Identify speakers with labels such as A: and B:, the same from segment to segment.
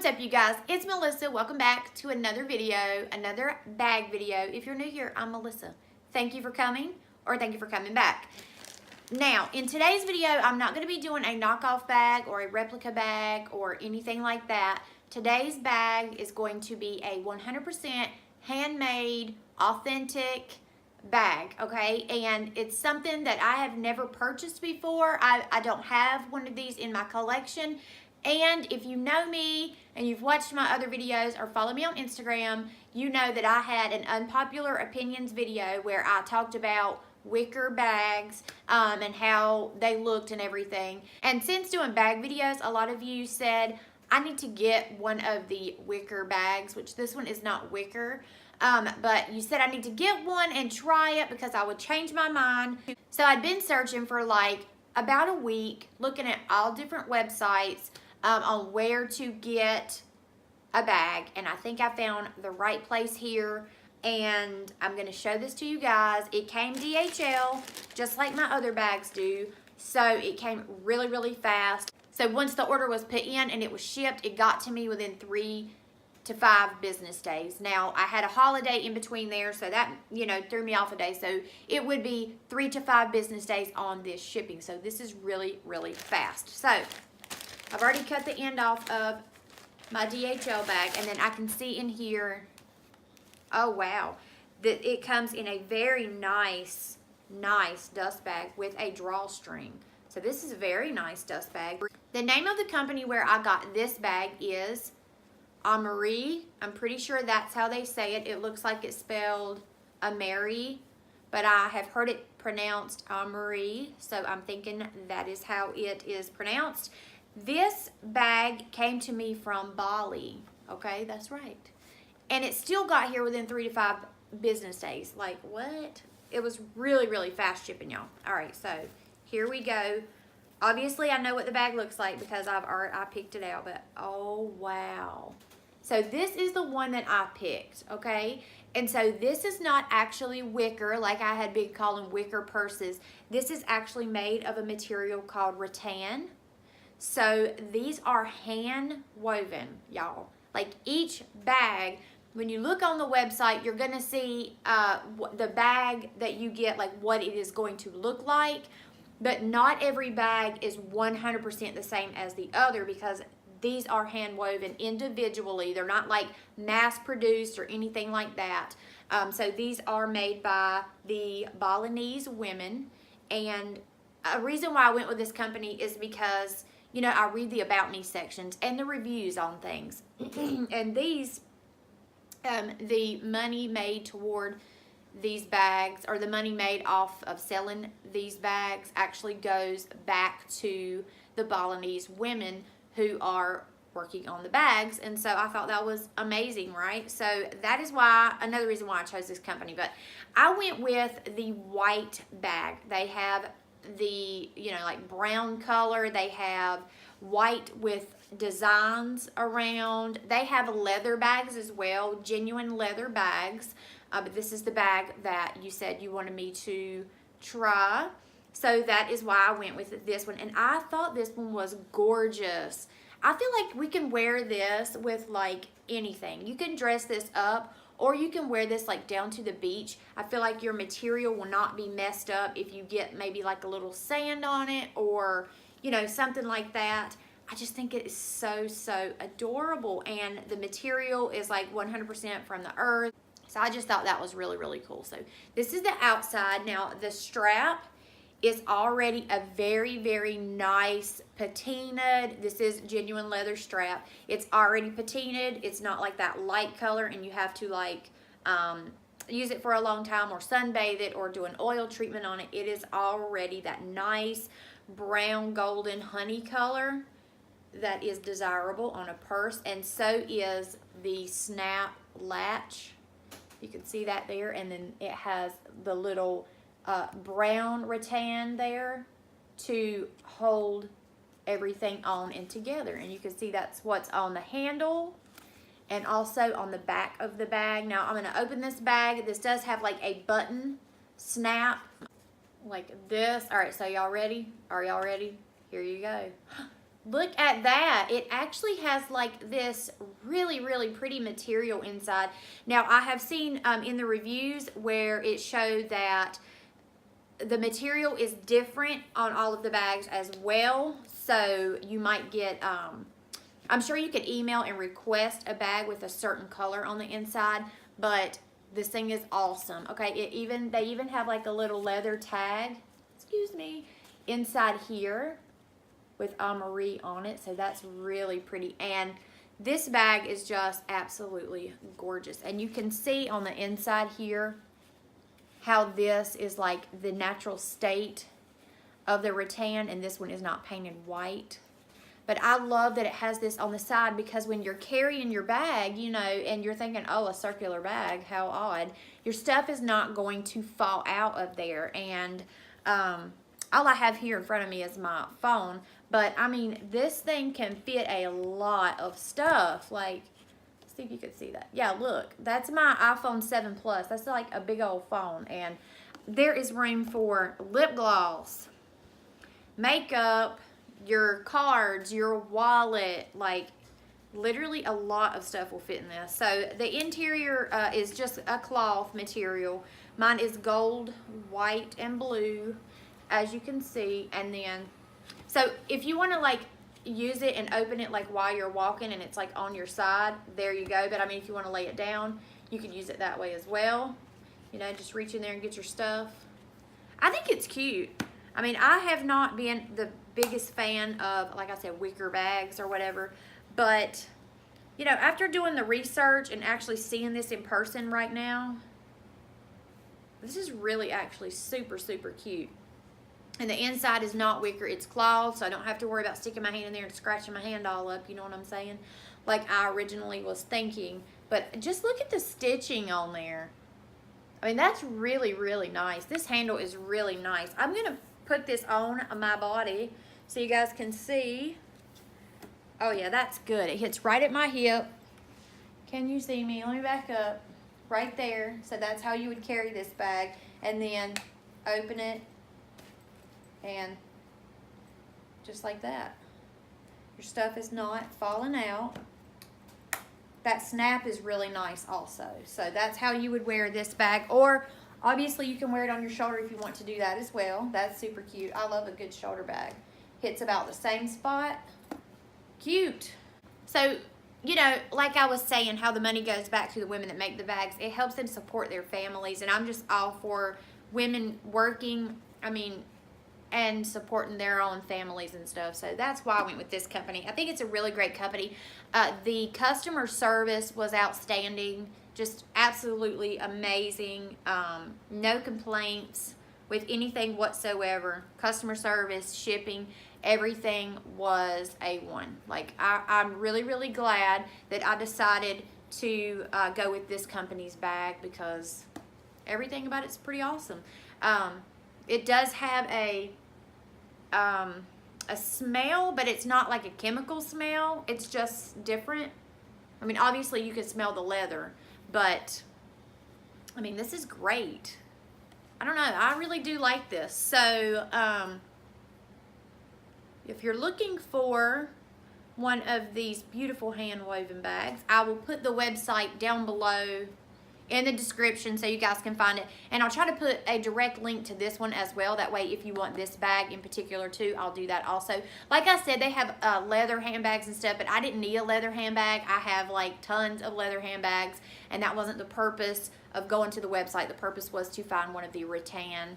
A: What's up, you guys? It's Melissa. Welcome back to another video, another bag video. If you're new here, I'm Melissa. Thank you for coming, or thank you for coming back. Now, in today's video, I'm not going to be doing a knockoff bag or a replica bag or anything like that. Today's bag is going to be a 100% handmade, authentic bag, okay? And it's something that I have never purchased before. I don't have one of these in my collection. And if you know me and you've watched my other videos or follow me on Instagram, you know that I had an unpopular opinions video where I talked about wicker bags and how they looked and everything. And since doing bag videos, a lot of you said I need to get one of the wicker bags, which this one is not wicker. But you said I need to get one and try it because I would change my mind. So I'd been searching for like about a week, looking at all different websites on where to get a bag, and I think I found the right place here, and I'm going to show this to you guys. It came DHL just like my other bags do, so it came really fast. So once the order was put in and it was shipped, it got to me within 3 to 5 business days. Now I had a holiday in between there, so that, you know, threw me off a day, so it would be 3 to 5 business days on this shipping. So this is really fast. So I've already cut the end off of my DHL bag, and then I can see in here, oh wow, that it comes in a very nice dust bag with a drawstring. So this is a very nice dust bag. The name of the company where I got this bag is Amerii. I'm pretty sure that's how they say it. It looks like it's spelled Amerii, but I have heard it pronounced Amerii, so I'm thinking that is how it is pronounced. This bag came to me from Bali. Okay, that's right. And it still got here within 3 to 5 business days. Like, what? It was really fast shipping, y'all. All right, so here we go. Obviously, I know what the bag looks like because I picked it out, but oh, wow. So this is the one that I picked, okay? And so this is not actually wicker like I had been calling wicker purses. This is actually made of a material called rattan. So these are hand woven, y'all. Like each bag, when you look on the website, you're gonna see the bag that you get, like what it is going to look like. But not every bag is 100% the same as the other because these are hand woven individually. They're not like mass produced or anything like that. So these are made by the Balinese women. And a reason why I went with this company is because, you know, I read the About Me sections and the reviews on things. And these, the money made toward these bags, or the money made off of selling these bags, actually goes back to the Balinese women who are working on the bags. And so I thought that was amazing, right? So that is why, another reason why I chose this company. But I went with the white bag. They have the, you know, like brown color. They have white with designs around. They have leather bags as well, genuine leather bags. But this is the bag that you said you wanted me to try. So that is why I went with this one. And I thought this one was gorgeous. I feel like we can wear this with like anything. You can dress this up, or you can wear this like down to the beach. I feel like your material will not be messed up if you get maybe like a little sand on it, or, you know, something like that. I just think it is so adorable, and the material is like 100% from the earth. So I just thought that was really cool. So this is the outside. Now the strap is already a very nice patinaed. This is genuine leather strap. It's already patinaed. It's not like that light color and you have to like use it for a long time or sunbathe it or do an oil treatment on it. It is already that nice brown golden honey color that is desirable on a purse, and so is the snap latch. You can see that there, and then it has the little brown rattan there to hold everything on and together. And you can see that's what's on the handle and also on the back of the bag. Now I'm going to open this bag. This does have like a button snap like this. All right, so y'all ready? Are y'all ready? Here you go. Look at that. It actually has like this really, really pretty material inside. Now, I have seen in the reviews where it showed that the material is different on all of the bags as well. So you might get, I'm sure you could email and request a bag with a certain color on the inside, but this thing is awesome. Okay, they even have like a little leather tag, excuse me, inside here with Amerii on it. So that's really pretty. And this bag is just absolutely gorgeous. And you can see on the inside here how this is like the natural state of the rattan, and this one is not painted white. But I love that it has this on the side, because when you're carrying your bag, you know, and you're thinking, oh, a circular bag, how odd, your stuff is not going to fall out of there. And all I have here in front of me is my phone, but I mean, this thing can fit a lot of stuff. Like, see if you can see that. Yeah, look, that's my iPhone 7 Plus. That's like a big old phone, and there is room for lip gloss, makeup, your cards, your wallet, like literally a lot of stuff will fit in this. So the interior is just a cloth material. Mine is gold, white, and blue, as you can see. And then, so if you want to like use it and open it like while you're walking and it's like on your side, there you go. But I mean, if you want to lay it down, you can use it that way as well. You know, just reach in there and get your stuff. I think it's cute. I mean, I have not been the biggest fan of, like I said, wicker bags or whatever, but you know, after doing the research and actually seeing this in person right now, this is really actually super, super cute. And the inside is not wicker, it's cloth, so I don't have to worry about sticking my hand in there and scratching my hand all up, you know what I'm saying? Like I originally was thinking. But just look at the stitching on there. I mean, that's really, really nice. This handle is really nice. I'm going to put this on my body so you guys can see. Oh yeah, that's good. It hits right at my hip. Can you see me? Let me back up. Right there. So that's how you would carry this bag. And then open it. And just like that. Your stuff is not falling out. That snap is really nice also. So that's how you would wear this bag. Or obviously you can wear it on your shoulder if you want to do that as well. That's super cute. I love a good shoulder bag. Hits about the same spot. Cute. So, you know, like I was saying, how the money goes back to the women that make the bags. It helps them support their families. And I'm just all for women working, I mean, and supporting their own families and stuff. So that's why I went with this company. I think it's a really great company. The customer service was outstanding. Just absolutely amazing. No complaints with anything whatsoever. Customer service, shipping, everything was A1. Like, I'm really, really glad that I decided to go with this company's bag, because everything about it's pretty awesome. It does have a smell, but it's not like a chemical smell. It's just different. I mean, obviously you can smell the leather, but I mean, this is great. I don't know. I really do like this. So, if you're looking for one of these beautiful hand woven bags, I will put the website down below in the description so you guys can find it. And I'll try to put a direct link to this one as well. That way, if you want this bag in particular too, I'll do that also. Like I said, they have leather handbags and stuff, but I didn't need a leather handbag. I have like tons of leather handbags, and that wasn't the purpose of going to the website. The purpose was to find one of the rattan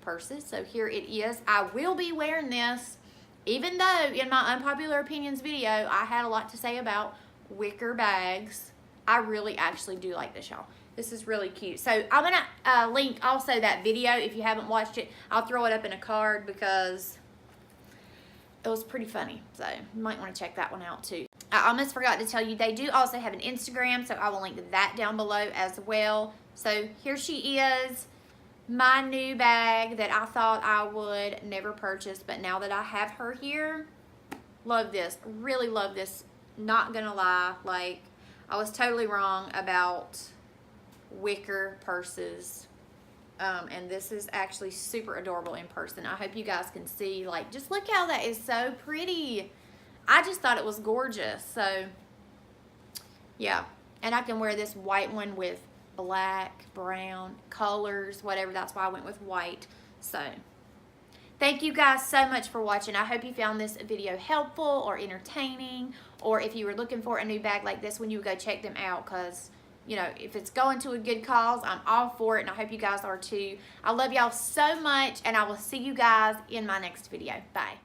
A: purses. So here it is. I will be wearing this, even though in my unpopular opinions video, I had a lot to say about wicker bags. I really actually do like this, y'all. This is really cute. So I'm going to link also that video. If you haven't watched it, I'll throw it up in a card because it was pretty funny. So you might want to check that one out too. I almost forgot to tell you, they do also have an Instagram, so I will link that down below as well. So here she is, my new bag that I thought I would never purchase, but now that I have her here, love this. Really love this. Not going to lie, like, I was totally wrong about wicker purses, and this is actually super adorable in person. I hope you guys can see, like, just look how that is so pretty. I just thought it was gorgeous. So, yeah. And I can wear this white one with black, brown, colors, whatever. That's why I went with white. So, thank you guys so much for watching. I hope you found this video helpful or entertaining. Or if you were looking for a new bag like this one, you would go check them out. Because, you know, if it's going to a good cause, I'm all for it. And I hope you guys are too. I love y'all so much. And I will see you guys in my next video. Bye.